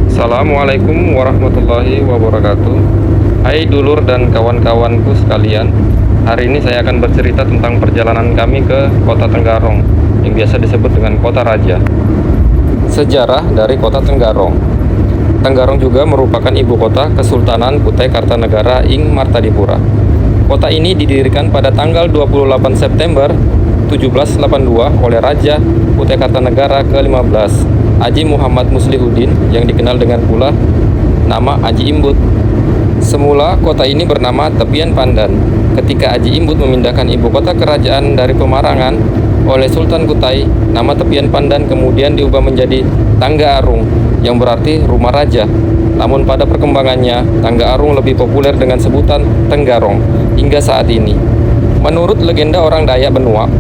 Assalamualaikum warahmatullahi wabarakatuh. Hai dulur dan kawan-kawanku sekalian. Hari ini saya akan bercerita tentang perjalanan kami ke Kota Tenggarong yang biasa disebut dengan Kota Raja. Sejarah dari Kota Tenggarong. Tenggarong juga merupakan ibu kota Kesultanan Kutai Kartanegara ing Martadipura. Kota ini didirikan pada tanggal 28 September 1782 oleh Raja Kutai Kartanegara ke-15 Haji Muhammad Muslihuddin yang dikenal dengan pula nama Haji Imbut. Semula kota ini bernama Tepian Pandan. Ketika Haji Imbut memindahkan ibu kota kerajaan dari Pemarangan oleh Sultan Kutai, nama Tepian Pandan kemudian diubah menjadi Tangga Arung yang berarti rumah raja. Namun pada perkembangannya, Tangga Arung lebih populer dengan sebutan Tenggarong hingga saat ini. Menurut legenda orang Dayak Benua,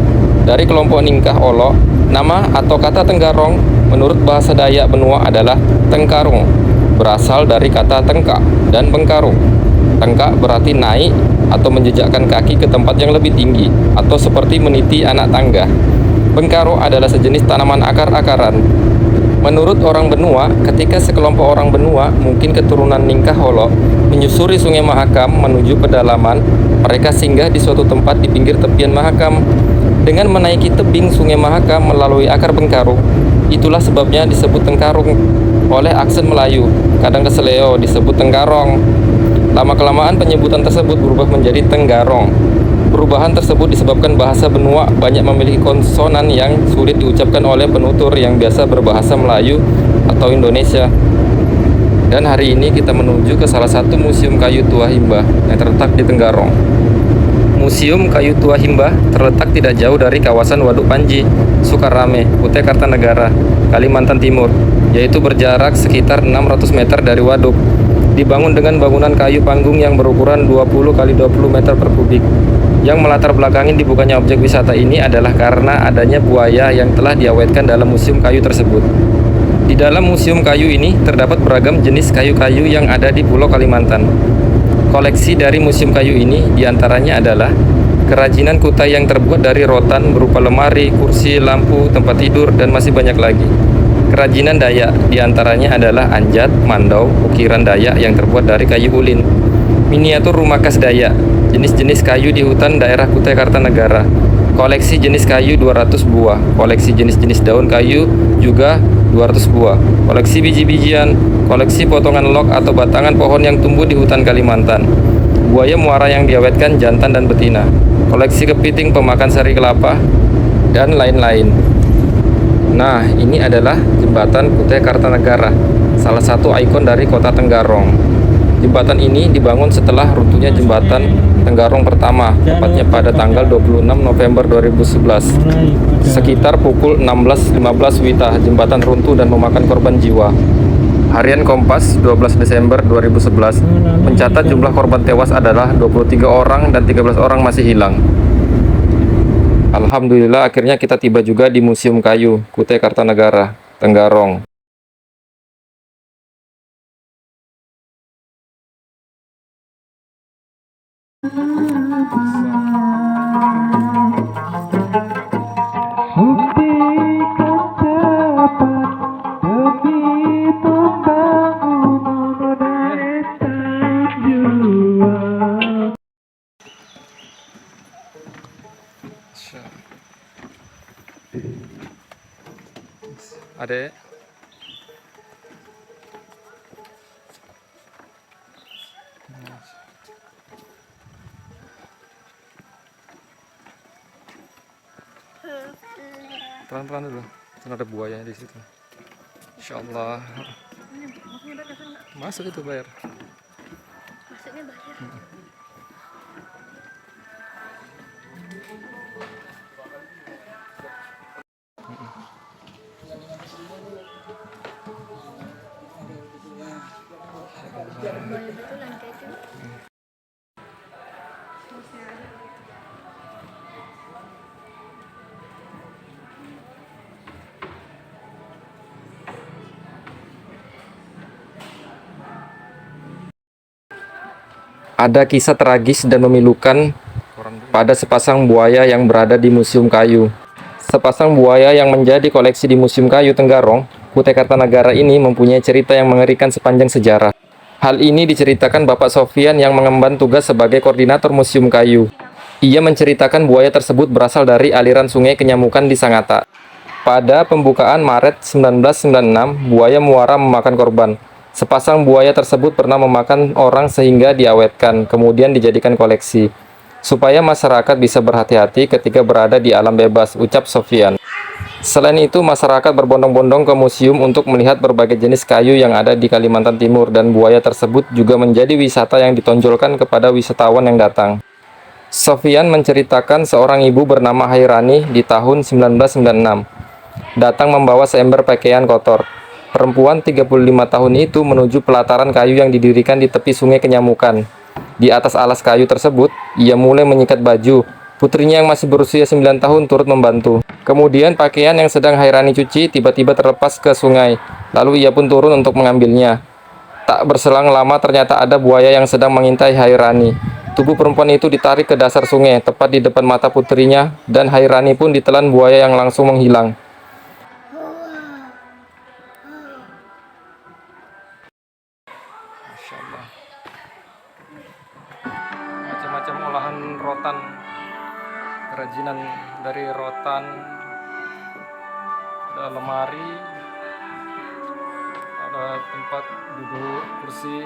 dari kelompok Ningkah Olo, nama atau kata Tenggarong menurut bahasa Dayak Benua adalah Tengkarung, berasal dari kata tengkak dan bengkarung. Tengkak berarti naik atau menjejakkan kaki ke tempat yang lebih tinggi, atau seperti meniti anak tangga. Bengkaro adalah sejenis tanaman akar-akaran. Menurut orang Benua, ketika sekelompok orang Benua, mungkin keturunan Ningkah Holo, menyusuri Sungai Mahakam menuju pedalaman, mereka singgah di suatu tempat di pinggir tepian Mahakam. Dengan menaiki tebing Sungai Mahakam melalui akar bengkarung, itulah sebabnya disebut Tengkarung. Oleh aksen Melayu, kadang keseleo disebut Tenggarong. Lama-kelamaan penyebutan tersebut berubah menjadi Tenggarong. Perubahan tersebut disebabkan bahasa Benua banyak memiliki konsonan yang sulit diucapkan oleh penutur yang biasa berbahasa Melayu atau Indonesia. Dan hari ini kita menuju ke salah satu museum kayu tua Himbah yang terletak di Tenggarong. Museum Kayu Tua Himbah terletak tidak jauh dari kawasan Waduk Panji, Sukarame, Kutai Kartanegara, Kalimantan Timur, yaitu berjarak sekitar 600 meter dari waduk. Dibangun dengan bangunan kayu panggung yang berukuran 20 x 20 meter per kubik. Yang melatar belakangi dibukanya objek wisata ini adalah karena adanya buaya yang telah diawetkan dalam museum kayu tersebut. Di dalam museum kayu ini terdapat beragam jenis kayu-kayu yang ada di Pulau Kalimantan. Koleksi dari museum kayu ini diantaranya adalah kerajinan Kutai yang terbuat dari rotan berupa lemari, kursi, lampu, tempat tidur, dan masih banyak lagi. Kerajinan Dayak diantaranya adalah anjat, mandau, ukiran Dayak yang terbuat dari kayu ulin. Miniatur rumah khas Dayak, jenis-jenis kayu di hutan daerah Kutai Kartanegara. Koleksi jenis kayu 200 buah, koleksi jenis-jenis daun kayu juga 200 buah, koleksi biji-bijian, koleksi potongan log atau batangan pohon yang tumbuh di hutan Kalimantan, buaya muara yang diawetkan jantan dan betina, koleksi kepiting pemakan sari kelapa, dan lain-lain. Nah, ini adalah jembatan Kutai Kartanegara, salah satu ikon dari kota Tenggarong. Jembatan ini dibangun setelah runtuhnya jembatan Tenggarong pertama, tepatnya pada tanggal 26 November 2011. Sekitar pukul 16.15 WITA, jembatan runtuh dan memakan korban jiwa. Harian Kompas 12 Desember 2011 mencatat jumlah korban tewas adalah 23 orang dan 13 orang masih hilang. Alhamdulillah akhirnya kita tiba juga di Museum Kayu Kutai Kartanegara, Tenggarong. Adek, pelan-pelan dulu, kan ada buayanya di situ. Insya Allah. Masuk itu bayar. Masuknya bayar. Boleh betulan kayak itu. Ada kisah tragis dan memilukan pada sepasang buaya yang berada di Museum Kayu. Sepasang buaya yang menjadi koleksi di Museum Kayu Tenggarong, Kutai Kartanagara ini mempunyai cerita yang mengerikan sepanjang sejarah. Hal ini diceritakan Bapak Sofian yang mengemban tugas sebagai koordinator Museum Kayu. Ia menceritakan buaya tersebut berasal dari aliran sungai Kenyamukan di Sangatta. Pada pembukaan Maret 1996, buaya muara memakan korban. Sepasang buaya tersebut pernah memakan orang sehingga diawetkan, kemudian dijadikan koleksi. Supaya masyarakat bisa berhati-hati ketika berada di alam bebas, ucap Sofian. Selain itu, masyarakat berbondong-bondong ke museum untuk melihat berbagai jenis kayu yang ada di Kalimantan Timur, dan buaya tersebut juga menjadi wisata yang ditonjolkan kepada wisatawan yang datang. Sofian menceritakan seorang ibu bernama Hairani di tahun 1996 datang membawa seember pakaian kotor. Perempuan 35 tahun itu menuju pelataran kayu yang didirikan di tepi sungai Kenyamukan. Di atas alas kayu tersebut, ia mulai menyikat baju. Putrinya yang masih berusia 9 tahun turut membantu. Kemudian pakaian yang sedang Hairani cuci tiba-tiba terlepas ke sungai. Lalu ia pun turun untuk mengambilnya. Tak berselang lama ternyata ada buaya yang sedang mengintai Hairani. Tubuh perempuan itu ditarik ke dasar sungai, tepat di depan mata putrinya, dan Hairani pun ditelan buaya yang langsung menghilang. Masya Allah. Macam-macam olahan rotan, kerajinan dari rotan, ada lemari, ada tempat duduk, kursi.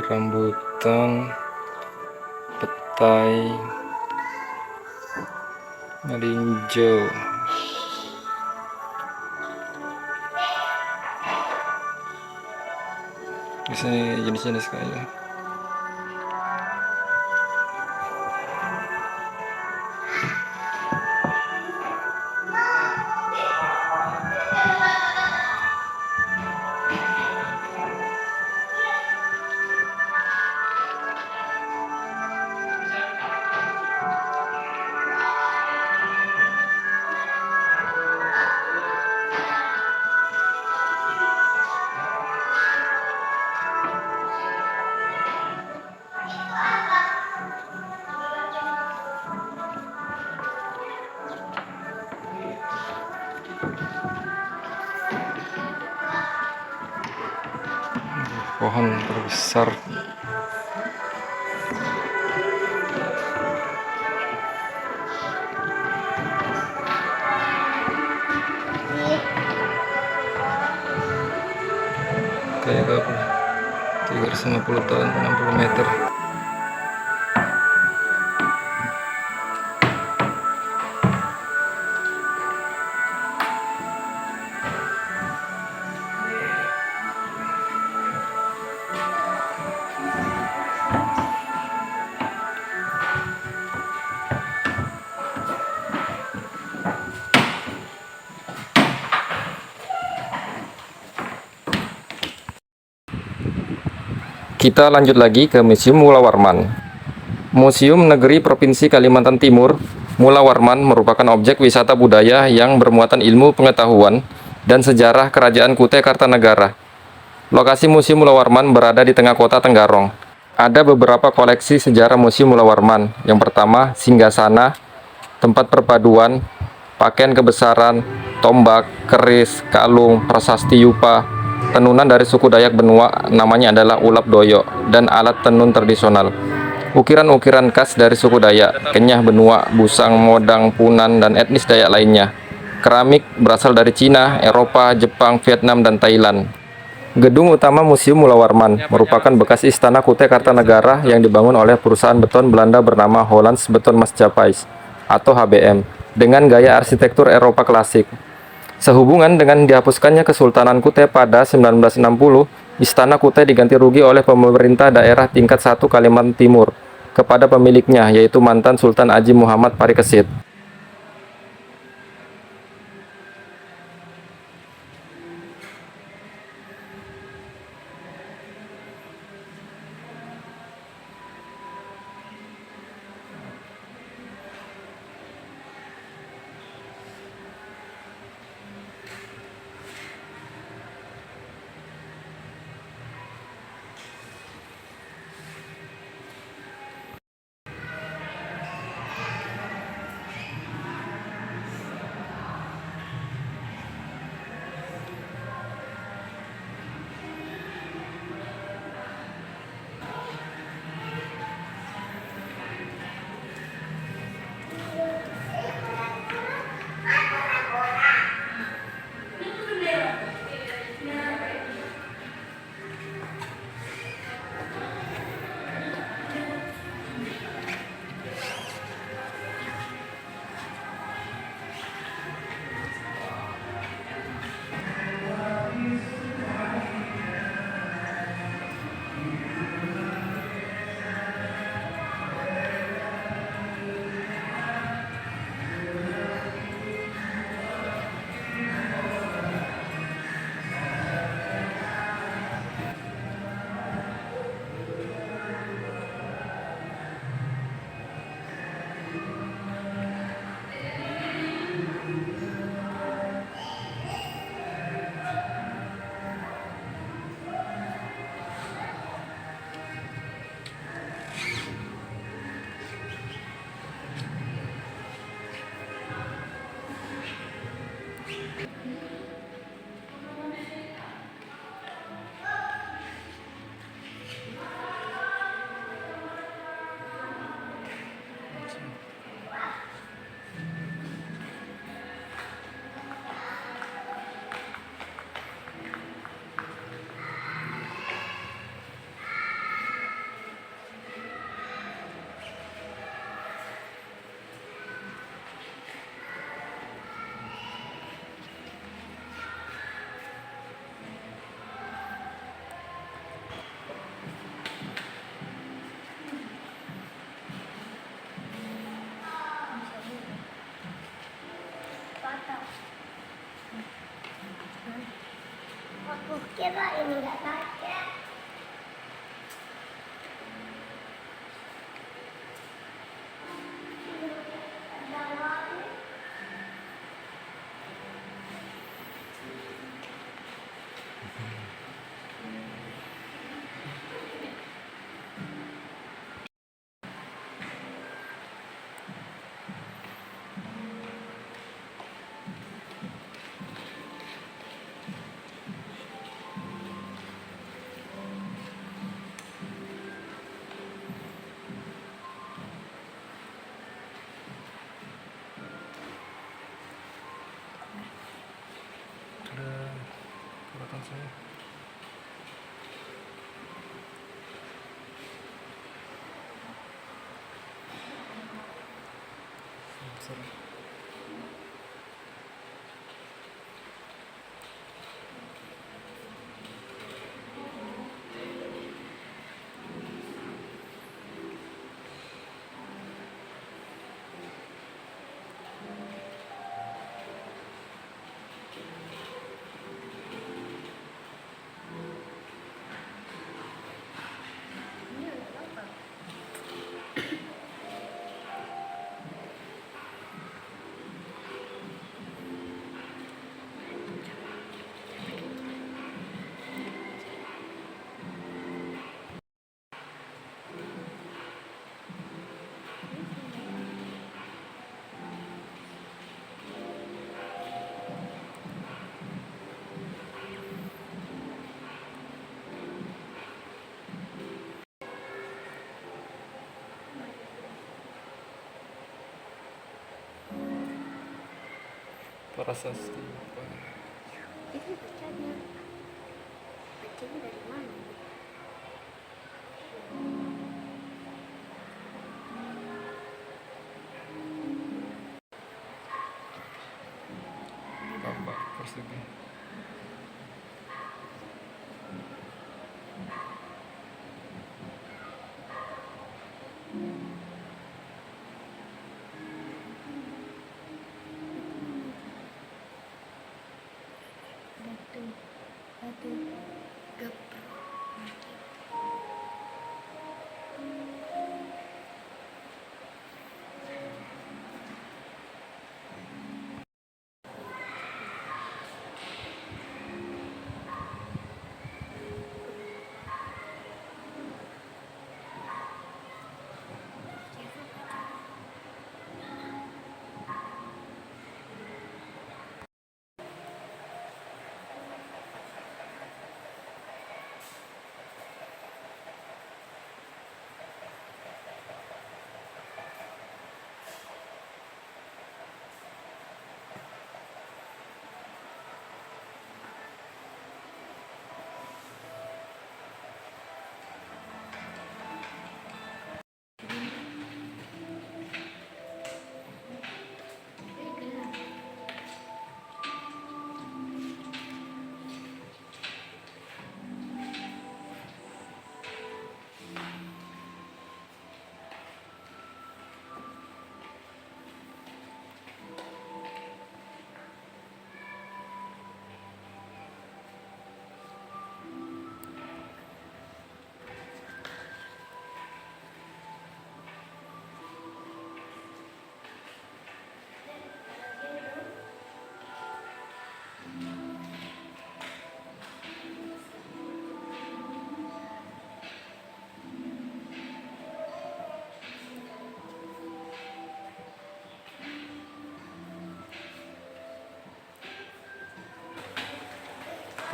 Rambutan, petai, melinjo. Di sini jenis-jenis kayu. Pohon terbesar. Kayak berapa? 350 tahun, 60 meter. Kita lanjut lagi ke Museum Mula Warman. Museum Negeri Provinsi Kalimantan Timur, Mula Warman merupakan objek wisata budaya yang bermuatan ilmu pengetahuan dan sejarah Kerajaan Kutai Kartanagara. Lokasi Museum Mula Warman berada di tengah kota Tenggarong. Ada beberapa koleksi sejarah Museum Mula Warman. Yang pertama, singgasana, tempat perpaduan, pakaian kebesaran, tombak, keris, kalung, prasasti yupa, tenunan dari suku Dayak Benua namanya adalah ulap doyo, dan alat tenun tradisional. Ukiran-ukiran khas dari suku Dayak, Kenyah Benua, Busang, Modang, Punan, dan etnis Dayak lainnya. Keramik berasal dari Cina, Eropa, Jepang, Vietnam, dan Thailand. Gedung utama Museum Mula Warman merupakan bekas istana Kutai Kartanagara yang dibangun oleh perusahaan beton Belanda bernama Hollands Beton Maatschappij atau HBM dengan gaya arsitektur Eropa klasik. Sehubungan dengan dihapuskannya Kesultanan Kutai pada 1960, Istana Kutai diganti rugi oleh pemerintah daerah tingkat 1 Kalimantan Timur kepada pemiliknya, yaitu mantan Sultan Haji Muhammad Parikesit. Aku kira ini nggak pakai. Prasasti. Ini bacanya. Bacanya dari mana? Bapak Persegi.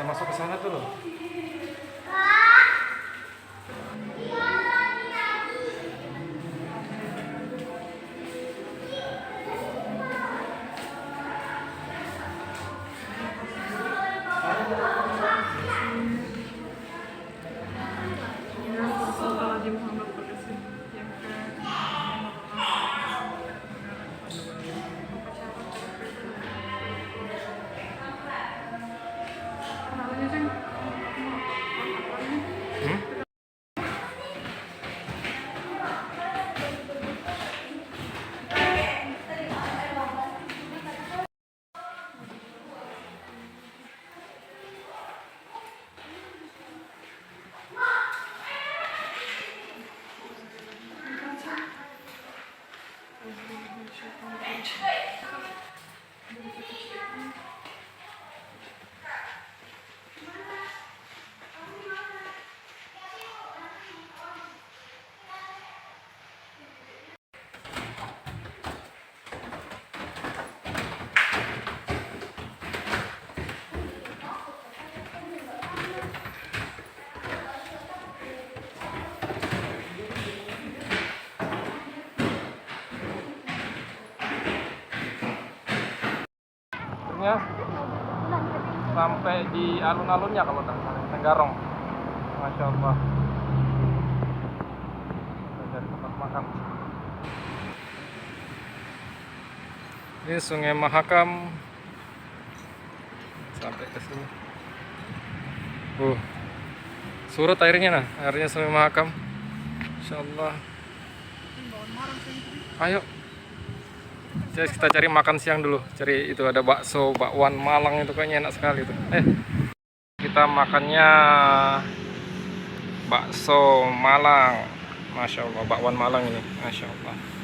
Kita masuk ke sana tuh loh. Hmm? Akhirnya sampai di alun-alunnya kalau Tenggarong. Masya Allah. Kita cari tempat makan. Ini Sungai Mahakam. Sampai ke sini. Surut airnya nah, airnya Sungai Mahakam. Masya Allah. Ayo. Jadi kita cari makan siang dulu. Cari itu ada bakso, bakwan Malang itu kayaknya enak sekali itu. Kita makannya bakso Malang. Masya Allah, bakwan Malang ini. Masya Allah.